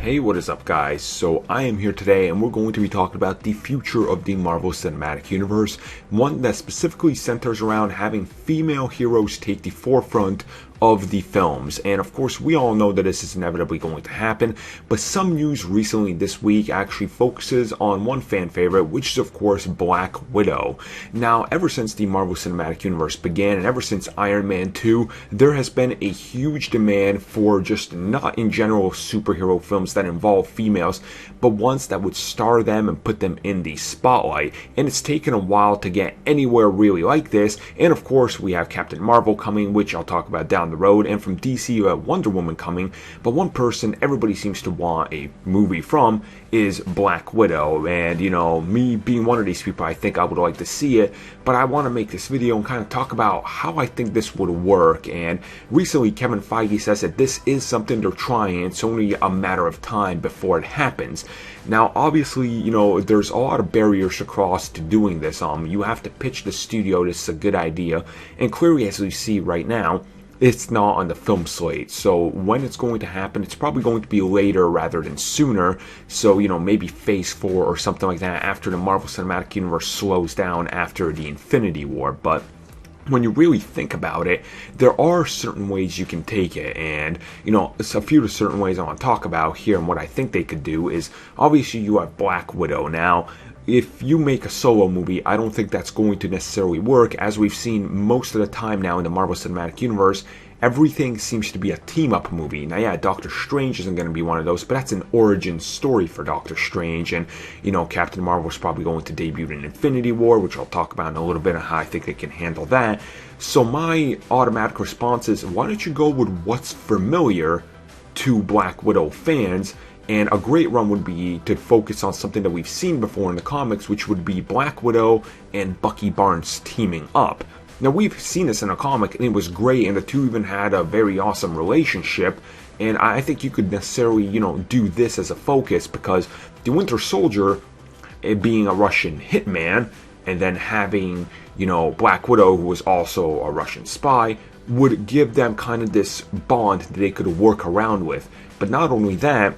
Hey, what is up guys? So I am here today and we're going to be talking about the future of the Marvel Cinematic Universe, one that specifically centers around having female heroes take the forefront of the films. And of course we all know that this is inevitably going to happen, but some news recently this week actually focuses on one fan favorite, which is of course Black Widow. Now, ever since the Marvel Cinematic Universe began and ever since Iron Man 2, there has been a huge demand for just not in general superhero films that involve females, but ones that would star them and put them in the spotlight. And it's taken a while to get anywhere really like this. And of course we have Captain Marvel coming, which I'll talk about down the road, and from DC you have Wonder Woman coming, but one person everybody seems to want a movie from is Black Widow. And you know, me being one of these people, I think I would like to see it, but I want to make this video and kind of talk about how I think this would work. And recently Kevin Feige says that this is something they're trying, it's only a matter of time before it happens. Now obviously, you know, there's a lot of barriers to cross to doing this. You have to pitch the studio this is a good idea, and clearly as we see right now, it's not on the film slate. So when it's going to happen, it's probably going to be later rather than sooner. So, you know, maybe phase 4 or something like that after the Marvel Cinematic Universe slows down after the Infinity War. But when you really think about it, there are certain ways you can take it, and you know, it's a few of the certain ways I want to talk about here. And what I think they could do is, obviously you have Black Widow. Now if you make a solo movie, I don't think that's going to necessarily work. As we've seen most of the time now in the Marvel Cinematic Universe, everything seems to be a team-up movie. Now yeah, Doctor Strange isn't going to be one of those, but that's an origin story for Doctor Strange. And you know, Captain Marvel is probably going to debut in Infinity War, which I'll talk about in a little bit of how I think they can handle that. So my automatic response is, why don't you go with what's familiar to Black Widow fans? And a great run would be to focus on something that we've seen before in the comics, which would be Black Widow and Bucky Barnes teaming up. Now we've seen this in a comic and it was great, and the two even had a very awesome relationship. And I think you could necessarily, you know, do this as a focus, because the Winter Soldier, being a Russian hitman, and then having, you know, Black Widow, who was also a Russian spy, would give them kind of this bond that they could work around with. But not only that,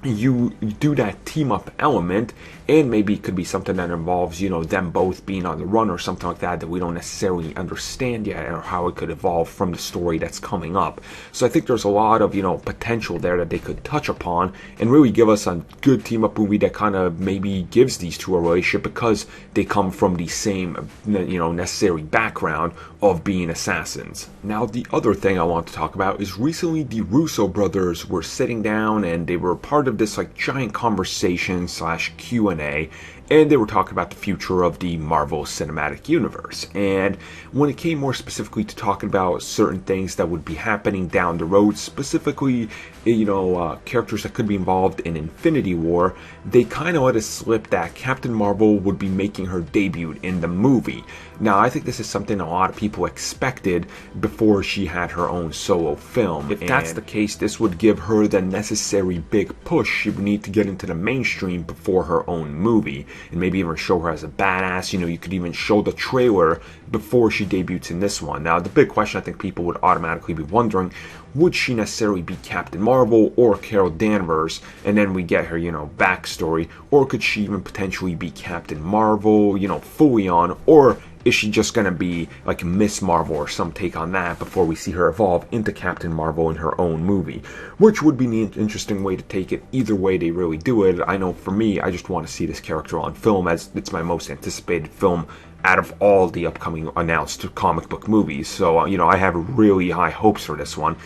you do that team up element, and maybe it could be something that involves, you know, them both being on the run or something like that we don't necessarily understand yet, or how it could evolve from the story that's coming up. So I think there's a lot of, you know, potential there that they could touch upon and really give us a good team up movie that kind of maybe gives these two a relationship, because they come from the same, you know, necessary background of being assassins. Now the other thing I want to talk about is, recently the Russo brothers were sitting down and they were part of this like giant conversation / Q&A, and they were talking about the future of the Marvel Cinematic Universe. And when it came more specifically to talking about certain things that would be happening down the road, specifically, you know, characters that could be involved in Infinity War, they kind of let it slip that Captain Marvel would be making her debut in the movie. Now I think this is something a lot of people expected before she had her own solo film. If that's the case, this would give her the necessary big push she would need to get into the mainstream before her own movie, and maybe even show her as a badass. You know, you could even show the trailer before she debuts in this one. Now the big question I think people would automatically be wondering, would she necessarily be Captain Marvel or Carol Danvers, and then we get her, you know, backstory, or could she even potentially be Captain Marvel, you know, fully on, or is she just going to be like Ms. Marvel or some take on that before we see her evolve into Captain Marvel in her own movie? Which would be an interesting way to take it. Either way they really do it, I know for me, I just want to see this character on film, as it's my most anticipated film out of all the upcoming announced comic book movies. So, you know, I have really high hopes for this one.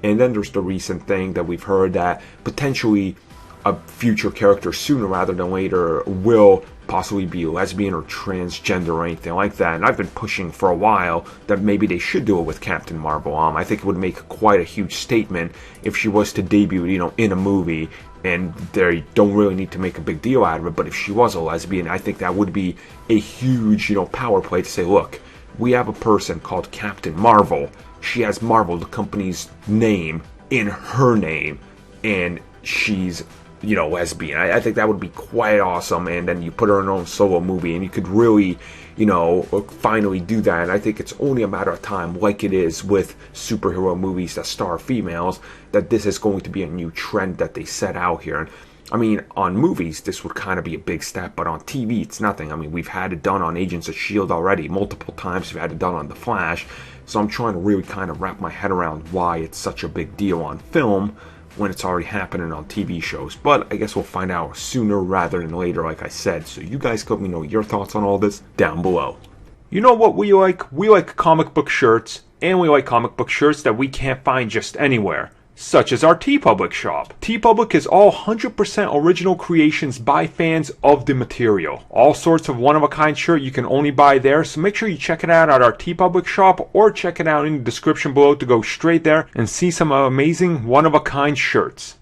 And then there's the recent thing that we've heard that potentially a future character sooner rather than later will possibly be lesbian or transgender or anything like that. And I've been pushing for a while that maybe they should do it with Captain Marvel. I think it would make quite a huge statement if she was to debut, you know, in a movie, and they don't really need to make a big deal out of it. But if she was a lesbian, I think that would be a huge, you know, power play to say, look, we have a person called Captain Marvel. She has Marvel, the company's name, in her name, and she's lesbian. I think that would be quite awesome, and then you put her in her own solo movie, and you could really, finally do that. And I think it's only a matter of time, like it is with superhero movies that star females, that this is going to be a new trend that they set out here. And I mean, on movies, this would kind of be a big step, but on TV, it's nothing. I mean, we've had it done on Agents of S.H.I.E.L.D. already multiple times. We've had it done on The Flash. So I'm trying to really kind of wrap my head around why it's such a big deal on film when it's already happening on TV shows. But I guess we'll find out sooner rather than later, like I said. So you guys let me know your thoughts on all this down below. You know what we like? We like comic book shirts, and we like comic book shirts that we can't find just anywhere, such as our TeePublic shop. TeePublic is all 100% original creations by fans of the material. All sorts of one-of-a-kind shirt you can only buy there, so make sure you check it out at our TeePublic shop, or check it out in the description below to go straight there and see some amazing one-of-a-kind shirts.